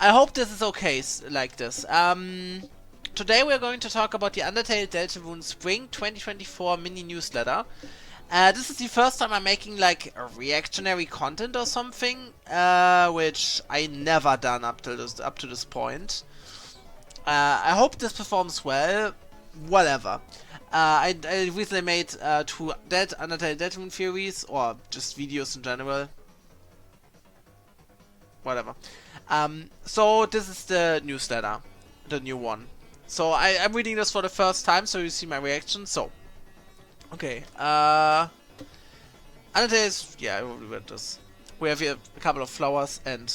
I hope this is okay like this. Today we're going to talk about the Undertale Deltarune Spring 2024 mini newsletter. This is the first time I'm making like a reactionary content or something, which I never done up to this point. I hope this performs well. Whatever. I recently made 2 Undertale Deltarune theories, or just videos in general. Whatever. So this is the newsletter, the new one. So I'm reading this for the first time, so you see my reaction. So, okay. Undertale is, yeah, I already read this. We have here a couple of flowers and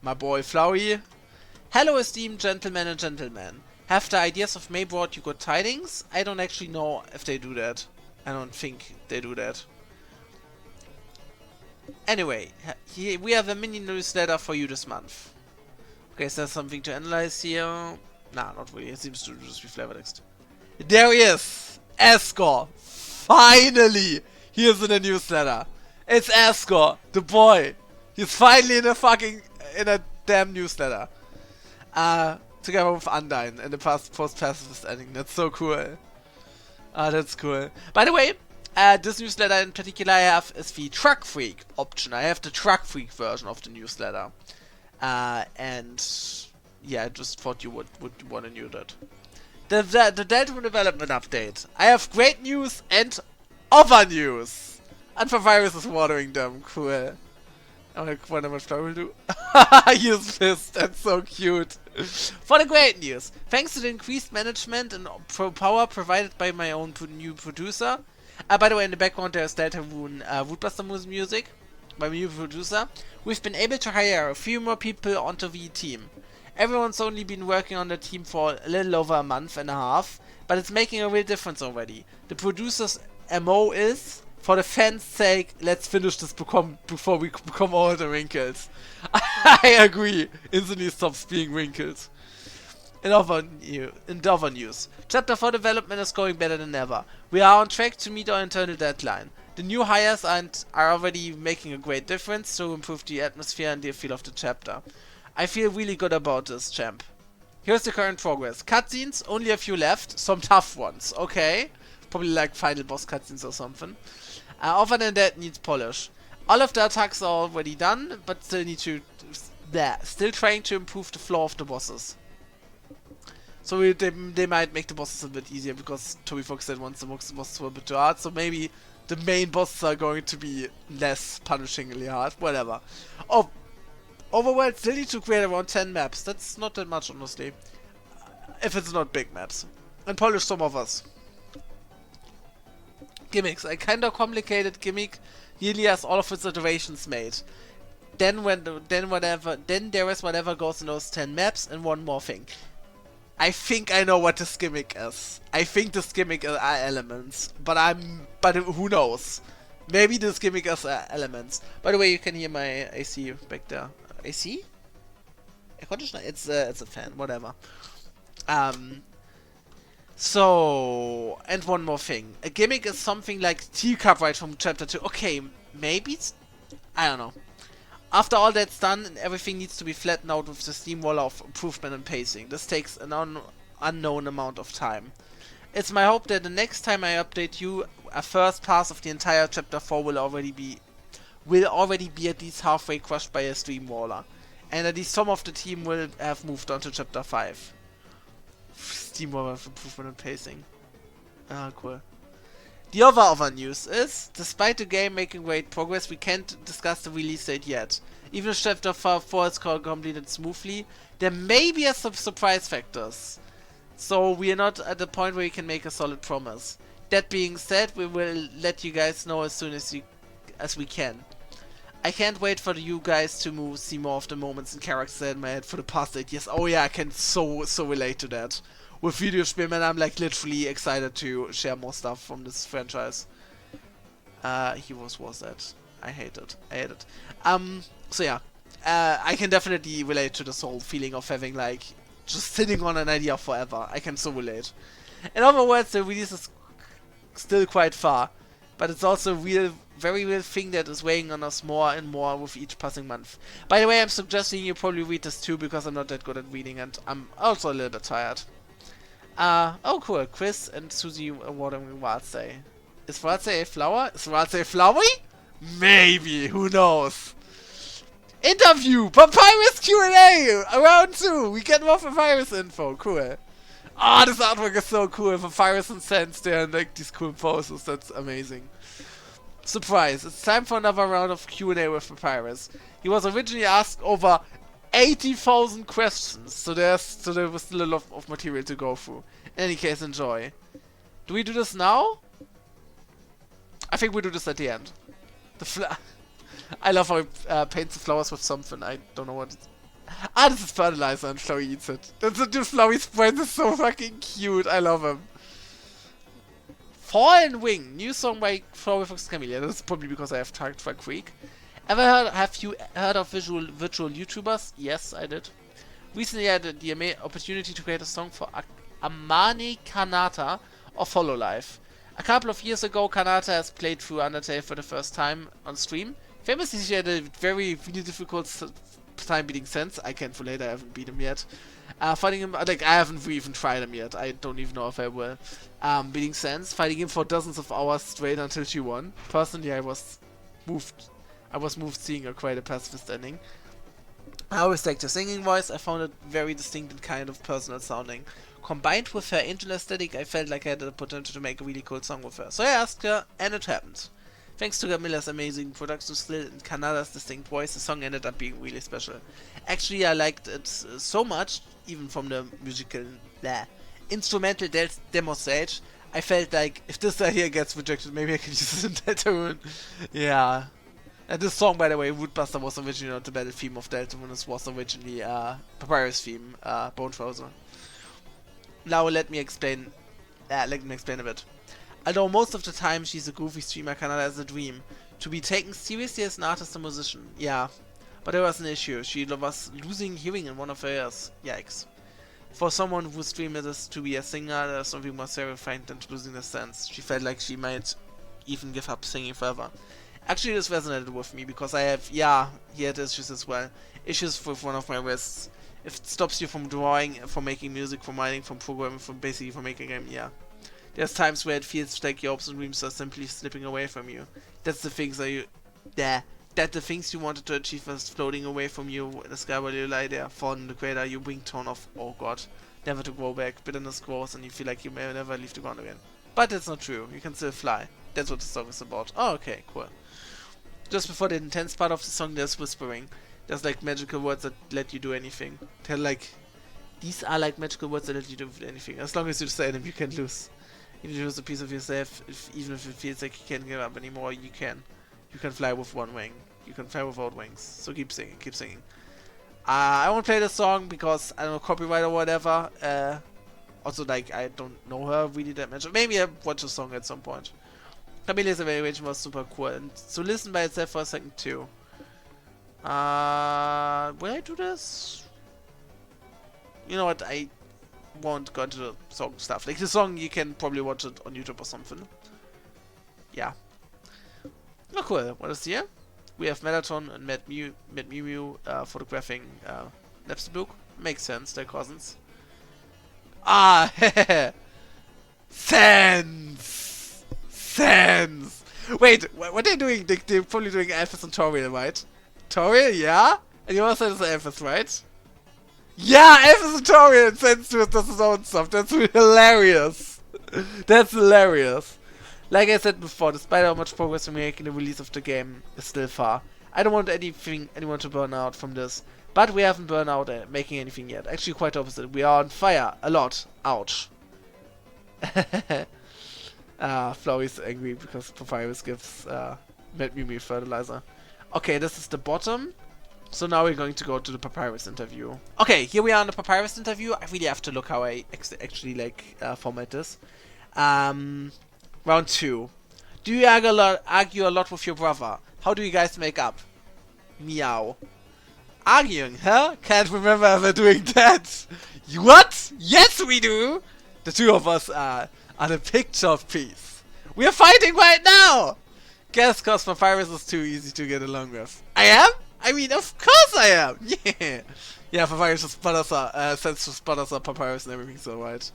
my boy Flowey. Hello, esteemed gentlemen and gentlemen. Have the ideas of May brought you good tidings? I don't actually know if they do that. I don't think they do that. Anyway, we have a mini newsletter for you this month. Okay, is there something to analyze here? Nah, not really. It seems to just be flavor text. There he is! Asgore! Finally! He is in the newsletter. It's Asgore, the boy. He's finally in a damn newsletter. Together with Undyne in the post-pacifist ending. That's so cool. That's cool. By the way, this newsletter in particular I have is the Truck Freak option. I have the Truck Freak version of the newsletter. And yeah, I just thought you would want to know that. The Deltarune development update. I have great news and other news. Antivirus is watering them. Cool. I wonder what Flower will do. He's pissed. That's so cute. For the great news, thanks to the increased management and power provided by my own new producer. By the way, in the background there's Deltarune Woodbuster music. My new producer. We've been able to hire a few more people onto the team. Everyone's only been working on the team for a little over a month and a half, but it's making a real difference already. The producer's MO is, for the fans' sake, let's finish this before we become all the wrinkles. I agree. Instantly stops being wrinkled. In other news, Chapter 4 development is going better than ever. We are on track to meet our internal deadline. The new hires are already making a great difference to improve the atmosphere and the feel of the chapter. I feel really good about this, champ. Here's the current progress. Cutscenes, only a few left. Some tough ones, okay? Probably like final boss cutscenes or something. Other than that, needs polish. All of the attacks are already done, but still need to... still trying to improve the flow of the bosses. So they might make the bosses a bit easier, because Toby Fox said once the bosses were a bit too hard, so maybe the main bosses are going to be less punishingly hard. Whatever. Oh, overall, still need to create around 10 maps. That's not that much, honestly. If it's not big maps. And polish some of us. Gimmicks. A kinda complicated gimmick nearly has all of its iterations made. Then there is whatever goes in those 10 maps, and one more thing. I think I know what this gimmick is. I think this gimmick are elements, but who knows? Maybe this gimmick is elements. By the way, you can hear my AC back there. AC? Air conditioner? It's a fan, whatever. So, and one more thing. A gimmick is something like teacup right from chapter 2. Okay, maybe it's... I don't know. After all that's done, everything needs to be flattened out with the steamroller of improvement and pacing. This takes an unknown amount of time. It's my hope that the next time I update you, a first pass of the entire chapter 4 will already be at least halfway crushed by a steamroller. And at least some of the team will have moved on to chapter 5. Steamroller of improvement and pacing. Ah, cool. The other news is, despite the game making great progress, we can't discuss the release date yet. Even if Chapter 4 is completed smoothly, there may be some surprise factors. So we are not at the point where we can make a solid promise. That being said, we will let you guys know as soon as we can. I can't wait for you guys to see more of the moments and characters in my head for the past 8 years. Oh yeah, I can so relate to that. With Videospiel-Man, I'm like literally excited to share more stuff from this franchise. Heroes was that. I hate it. So yeah. I can definitely relate to this whole feeling of having like just sitting on an idea forever. I can so relate. In other words, the release is still quite far, but it's also very real thing that is weighing on us more and more with each passing month. By the way, I'm suggesting you probably read this too, because I'm not that good at reading and I'm also a little bit tired. Oh cool, Chris and Susie awarding Ratsay. Is Ratsay a flower? Is Ratsay Flowey? Maybe, who knows? Interview! Papyrus Q&A! Round 2! We get more Papyrus info, cool. Ah, this artwork is so cool. Papyrus and Sense there and like these cool poses, that's amazing. Surprise, it's time for another round of Q&A with Papyrus. He was originally asked over 80,000 questions, so there was still a lot of material to go through. In any case, enjoy. Do we do this now? I think we do this at the end. I love how he paints the flowers with something. I don't know what it's... Ah, this is fertilizer and Flowey eats it. That's the dude Flowey's brain is so fucking cute. I love him. Fallen Wing, new song by Flowey Fox Camellia. That's probably because I have Target Creek. Have you heard of virtual YouTubers? Yes, I did. Recently I had the opportunity to create a song for Amane Kanata of Hololive. A couple of years ago, Kanata has played through Undertale for the first time on stream. Famously, she had a really difficult time beating Sense. I can't relate, I haven't beat him yet. Fighting him, like, I haven't even tried him yet. I don't even know if I will. Beating Sense, fighting him for dozens of hours straight until she won. Personally, I was moved seeing her quite a pacifist ending. I always liked her singing voice. I found it very distinct and kind of personal sounding. Combined with her angel aesthetic, I felt like I had the potential to make a really cool song with her. So I asked her, and it happened. Thanks to Camilla's amazing production skill and Kanada's distinct voice, the song ended up being really special. Actually, I liked it so much, even from the musical instrumental demo stage, I felt like if this idea gets rejected, maybe I can use it in Deltarune. Yeah. And this song, by the way, Woodbuster, was originally not the battle theme of Deltarune. This was originally Papyrus theme, Bone Trouser. Now let me explain a bit. Although most of the time she's a goofy streamer, Kanada has a dream to be taken seriously as an artist and musician. Yeah, but there was an issue. She was losing hearing in one of her ears. Yikes. For someone whose dream it is to be a singer, there's something more terrifying than losing the sense. She felt like she might even give up singing forever. Actually, this resonated with me because I have, he had issues as well. Issues with one of my wrists. If it stops you from drawing, from making music, from writing, from programming, from making a game, There's times where it feels like your hopes and dreams are simply slipping away from you. That's the things that the things you wanted to achieve was floating away from you in the sky while you lie there, falling in the crater, your wing tone of, oh god, never to grow back, bitterness grows and you feel like you may never leave the ground again. But that's not true, you can still fly. That's what the song is about. Oh, okay, cool. Just before the intense part of the song, there's whispering. There's like magical words that let you do anything. These are like magical words that let you do anything. As long as you say them, you can lose. If you lose a piece of yourself, even if it feels like you can't give up anymore, you can. You can fly with one wing. You can fly without wings. So keep singing, keep singing. I won't play this song because I don't know, copyright or whatever. Also, like, I don't know her really that much. Maybe I'll watch a song at some point. Camilla's evaluation was super cool, and so listen by itself for a second too. Will I do this? You know what, I won't go into the song stuff. Like the song, you can probably watch it on YouTube or something. Yeah. Oh cool, what is here? We have Metatron and Matt Mew photographing Napsterbook. Makes sense, they're cousins. Ah, Sense! Sense! Wait, what are they doing? They're probably doing Alphys and Toriel, right? Toriel, yeah? And you also said it's Alphys, right? Yeah, Alphys and Toriel and Sense does his own stuff. That's hilarious. That's hilarious. Like I said before, despite how much progress we're making, the release of the game is still far. I don't want anyone to burn out from this, but we haven't burned out making anything yet. Actually, quite the opposite. We are on fire a lot. Ouch. Flowey's angry because Papyrus gives Matt Mew fertilizer. Okay, this is the bottom. So now we're going to go to the Papyrus interview. Okay, here we are on the Papyrus interview. I really have to look how I actually format this. Round 2. Do you argue a lot with your brother? How do you guys make up? Meow. Arguing, huh? Can't remember ever doing that. What? Yes, we do. The two of us are on a picture of peace. We are fighting right now. Guess cause Papyrus is too easy to get along with. I am? I mean, of course I am! Yeah! Yeah, Papyrus just sputters sends to sputters up Papyrus and everything, so right.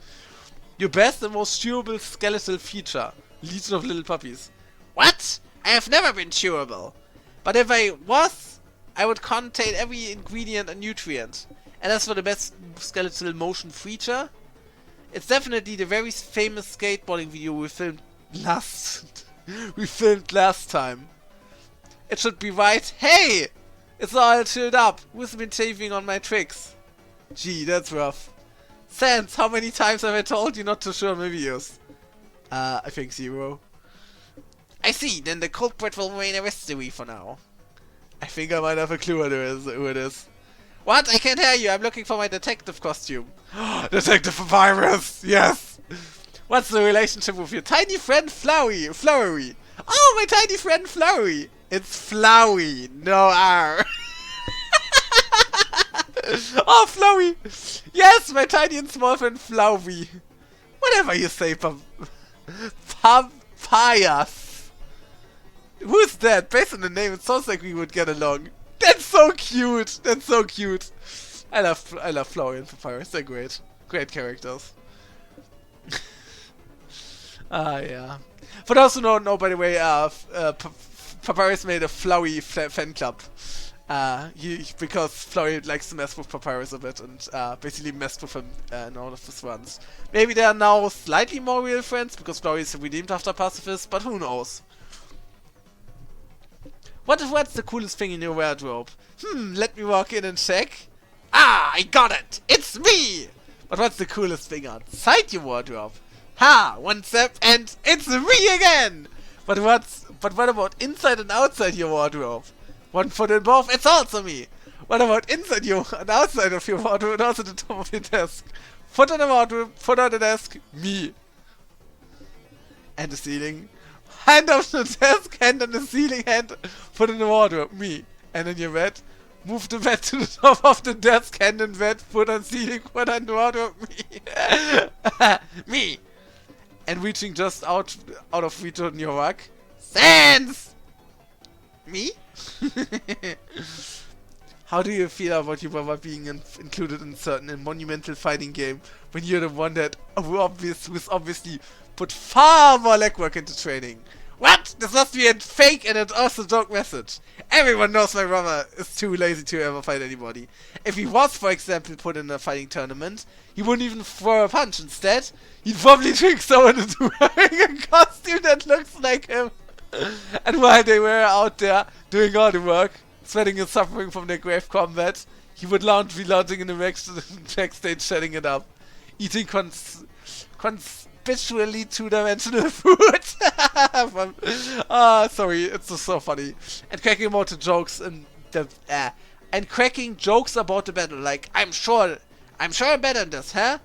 Your best and most chewable skeletal feature. Legion of little puppies. What? I have never been chewable. But if I was, I would contain every ingredient and nutrient. And as for the best skeletal motion feature, it's definitely the very famous skateboarding video we filmed last time. It should be right. Hey! It's all chilled up. Who's been chafing on my tricks? Gee, that's rough. Sans, how many times have I told you not to show my videos? I think 0. I see, then the culprit will remain a mystery for now. I think I might have a clue who it is. What? I can't hear you. I'm looking for my detective costume. Detective Papyrus! Yes! What's the relationship with your tiny friend Flowey? Oh, my tiny friend Flowey! It's Flowey, no R. Oh, Flowey! Yes, my tiny and small friend Flowey. Whatever you say, Papayas. Who's that? Based on the name, it sounds like we would get along. That's so cute! That's so cute! I love Flowey and Papyrus, they're great. Great characters. Yeah. For those who don't know, by the way, Papyrus made a Flowey fan club. Because Flowey likes to mess with Papyrus a bit and basically messed with him in all of his runs. Maybe they are now slightly more real friends because Flowey is redeemed after pacifist, but who knows? What's the coolest thing in your wardrobe? Let me walk in and check. Ah, I got it! It's me! But what's the coolest thing outside your wardrobe? Ha! One step and it's me again! But what about inside and outside your wardrobe? One foot in both, it's also me! What about inside and outside of your wardrobe and also the top of your desk? Foot on the wardrobe, foot on the desk, me! And the ceiling. Hand on the desk, hand on the ceiling, hand, foot in the wardrobe, me. And in your bed, move the bed to the top of the desk, hand in bed, foot on ceiling, foot on the wardrobe, me. Me. And reaching just out of reach on your rug. Sans! Me? How do you feel about your brother being included in certain monumental fighting game when you're the one who's obviously put far more legwork into training? What? This must be a fake and an orthodox message. Everyone knows my brother is too lazy to ever fight anybody. If he was, for example, put in a fighting tournament, he wouldn't even throw a punch. Instead, he'd probably trick someone into wearing a costume that looks like him. And while they were out there doing all the work, sweating and suffering from their grave combat, he would be lounging in the backstage, setting it up, eating conspicuously two-dimensional food. Sorry, it's just so funny. And cracking about the jokes and cracking jokes about the battle, like I'm sure I'm better than this, huh?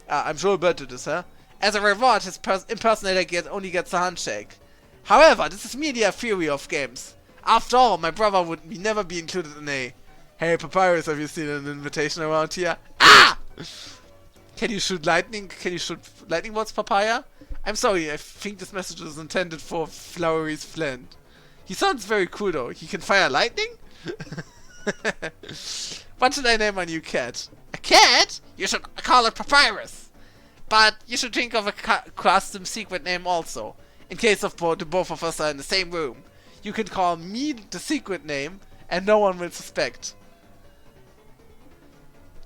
I'm sure better than this, huh? As a reward, his impersonator only gets a handshake. However, this is merely a theory of games. After all, my brother would never be included in a "Hey Papyrus, have you seen an invitation around here?" Ah! Can you shoot lightning? Can you shoot lightning bolts, Papaya? I'm sorry, I think this message is intended for Flowey's friend. He sounds very cool though. He can fire lightning? What should I name my new cat? A cat? You should call it Papyrus. But you should think of a custom secret name also. In case of the both of us are in the same room. You can call me the secret name and no one will suspect.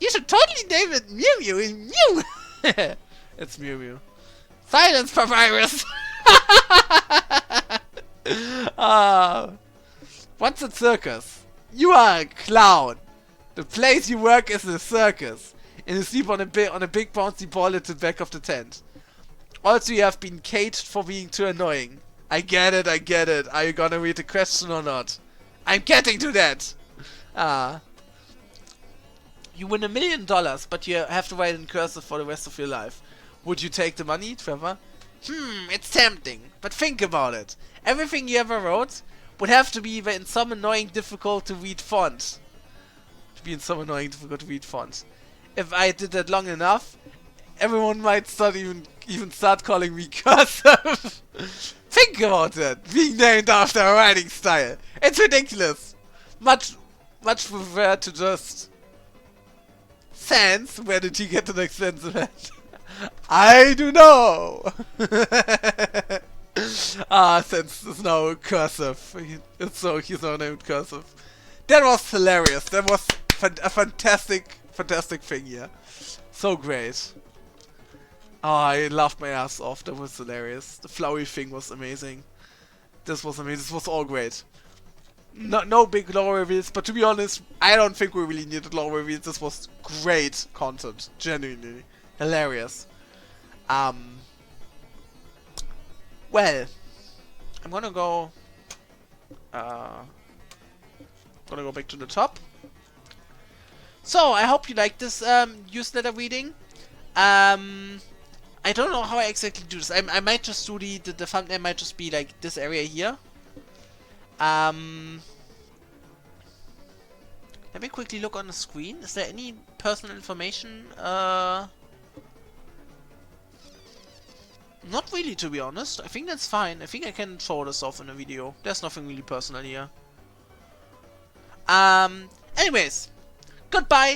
You should totally name it Mew Mew in Mew! It's Mew Mew. Silence, Papyrus! What's a circus? You are a clown! The place you work is a circus. And you sleep on a big bouncy ball at the back of the tent. Also, you have been caged for being too annoying. I get it. Are you gonna read the question or not? I'm getting to that! You win $1 million, but you have to write in cursive for the rest of your life. Would you take the money, Trevor? It's tempting, but think about it. Everything you ever wrote would have to be in some annoying, difficult to read font. If I did that long enough, everyone might start even start calling me cursive. Think about that! Being named after a writing style! It's ridiculous! Much prefer to just... Sans? Where did he get an expensive hat? I do know! Sans is now cursive. He's now named cursive. That was hilarious. That was a fantastic thing here. So great. Oh, I laughed my ass off. That was hilarious. The Flowey thing was amazing. This was amazing. This was all great. No big lore reveals, but to be honest, I don't think we really needed lore reveals. This was great content. Genuinely. Hilarious. Well, I'm gonna go back to the top. So, I hope you liked this newsletter reading. I don't know how I exactly do this. I might just do the thumbnail might just be like this area here. Let me quickly look on the screen. Is there any personal information? Not really, to be honest. I think that's fine. I think I can show this off in a video. There's nothing really personal here. Anyways, goodbye.